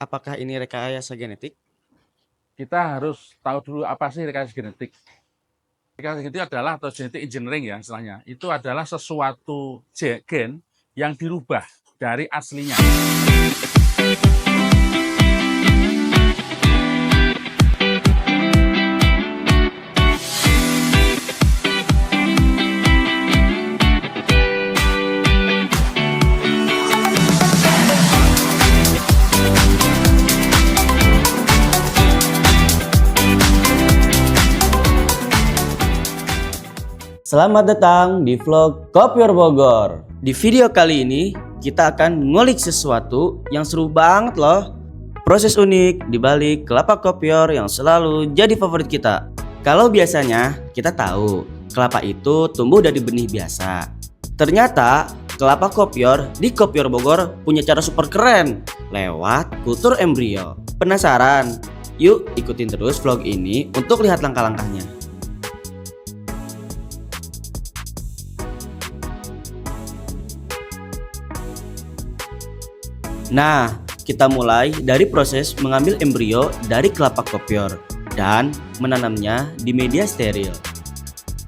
Apakah ini rekayasa genetik? Kita harus tahu dulu apa sih rekayasa genetik. Rekayasa genetik adalah, atau genetic engineering ya istilahnya, itu adalah sesuatu gen yang dirubah dari aslinya. Selamat datang di vlog Kopior Bogor. Di video kali ini kita akan ngulik sesuatu yang seru banget loh. Proses unik di balik kelapa kopior yang selalu jadi favorit kita. Kalau biasanya kita tahu kelapa itu tumbuh dari benih biasa. Ternyata kelapa kopior di Kopior Bogor punya cara super keren lewat kultur embrio. Penasaran? Yuk ikutin terus vlog ini untuk lihat langkah-langkahnya. Nah, kita mulai dari proses mengambil embrio dari kelapa kopior dan menanamnya di media steril.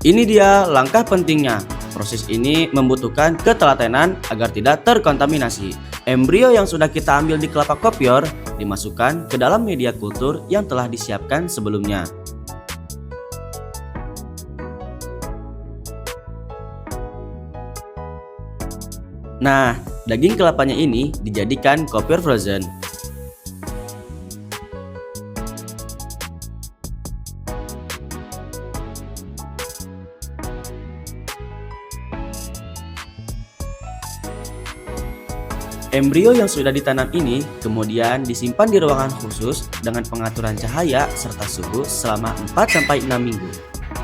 Ini dia langkah pentingnya. Proses ini membutuhkan ketelatenan agar tidak terkontaminasi. Embrio yang sudah kita ambil di kelapa kopior dimasukkan ke dalam media kultur yang telah disiapkan sebelumnya. Nah, daging kelapanya ini dijadikan kopior frozen. Embrio yang sudah ditanam ini kemudian disimpan di ruangan khusus dengan pengaturan cahaya serta suhu selama 4-6 minggu.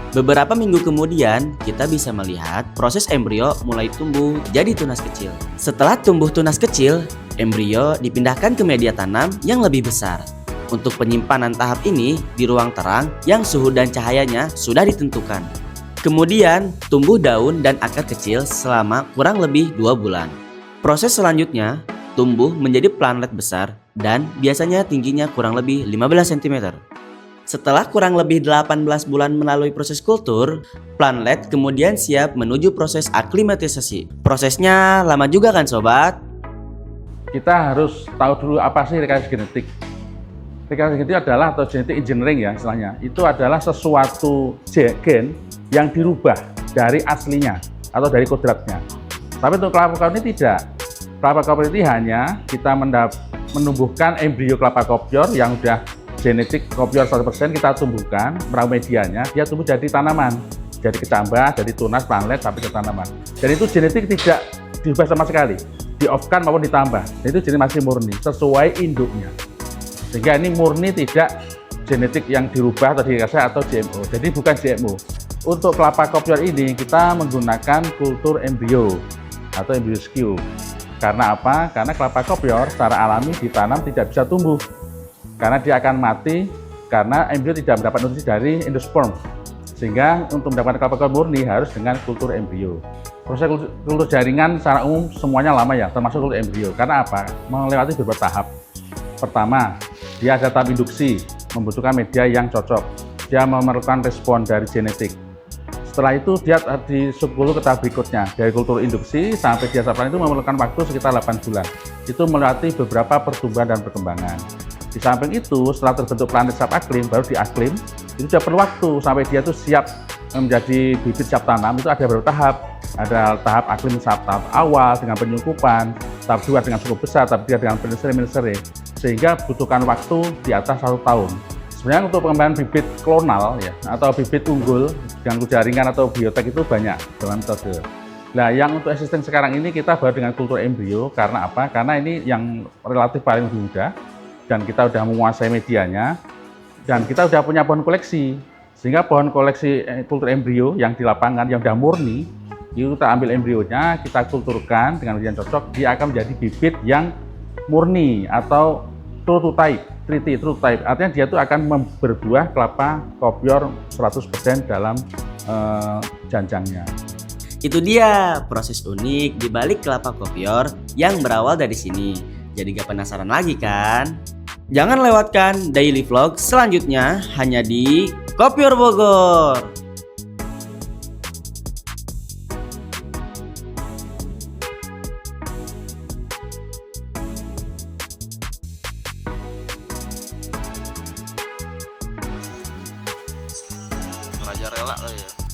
Beberapa minggu kemudian, kita bisa melihat proses embrio mulai tumbuh jadi tunas kecil. Setelah tumbuh tunas kecil, embrio dipindahkan ke media tanam yang lebih besar. Untuk penyimpanan tahap ini di ruang terang yang suhu dan cahayanya sudah ditentukan. Kemudian, tumbuh daun dan akar kecil selama kurang lebih 2 bulan. Proses selanjutnya, tumbuh menjadi planlet besar dan biasanya tingginya kurang lebih 15 cm. Setelah kurang lebih 18 bulan melalui proses kultur, planlet kemudian siap menuju proses aklimatisasi. Prosesnya lama juga kan sobat? Kita harus tahu dulu apa sih rekayasa genetik. Rekayasa genetik adalah, atau genetic engineering ya istilahnya, itu adalah sesuatu gen yang dirubah dari aslinya atau dari kodratnya. Tapi untuk kelapa kopior ini tidak. Kelapa kopior ini hanya kita menumbuhkan embrio kelapa kopior yang sudah genetik kopior 100% kita tumbuhkan, meramu medianya, dia tumbuh jadi tanaman, jadi kecambah, jadi tunas, planlet, sampai ke tanaman. Dan itu genetik tidak diubah sama sekali, di-off-kan maupun ditambah. Dan itu jenis masih murni, sesuai induknya. Sehingga ini murni, tidak genetik yang dirubah atau direkayasa atau GMO. Jadi bukan GMO. Untuk kelapa kopior ini kita menggunakan kultur embrio atau embrio skew. Karena apa? Karena kelapa kopior secara alami ditanam tidak bisa tumbuh. Karena dia akan mati karena embrio tidak mendapat nutrisi dari endosperm. Sehingga untuk mendapatkan kelapa kopior murni harus dengan kultur embrio. Proses kultur jaringan secara umum semuanya lama ya, termasuk kultur embrio. Karena apa? Melewati beberapa tahap. Pertama, dia ada tahap induksi, membutuhkan media yang cocok. Dia memerlukan respon dari genetik. Setelah itu dia di subkultur ke tahap berikutnya. Dari kultur induksi sampai dia saat itu memerlukan waktu sekitar 8 bulan. Itu melewati beberapa pertumbuhan dan perkembangan. Di samping itu, setelah terbentuk planet siap aklim, baru di aklim, itu sudah perlu waktu sampai dia itu siap menjadi bibit siap tanam. Itu ada beberapa tahap. Ada tahap aklim tahap awal dengan penyungkupan, tahap 2 dengan cukup besar, tahap 3 dengan penyelesaian, sehingga butuhkan waktu di atas 1 tahun. Sebenarnya untuk pengembangan bibit klonal ya, atau bibit unggul dengan jaringan atau biotek itu banyak dalam metode. Nah, yang untuk existing sekarang ini kita baru dengan kultur embrio. Karena apa? Karena ini yang relatif paling mudah. Dan kita sudah menguasai medianya, dan kita sudah punya pohon koleksi, sehingga pohon koleksi kultur embrio yang di lapangan, yang sudah murni, itu kita ambil embrionya, kita kulturkan dengan media yang cocok, dia akan menjadi bibit yang murni atau true to type, artinya dia itu akan berbuah kelapa kopior 100% dalam janjangnya. Itu dia proses unik di balik kelapa kopior yang berawal dari sini. Jadi gak penasaran lagi kan? Jangan lewatkan daily vlog selanjutnya hanya di Kopior Bogor. Raja rela lah ya.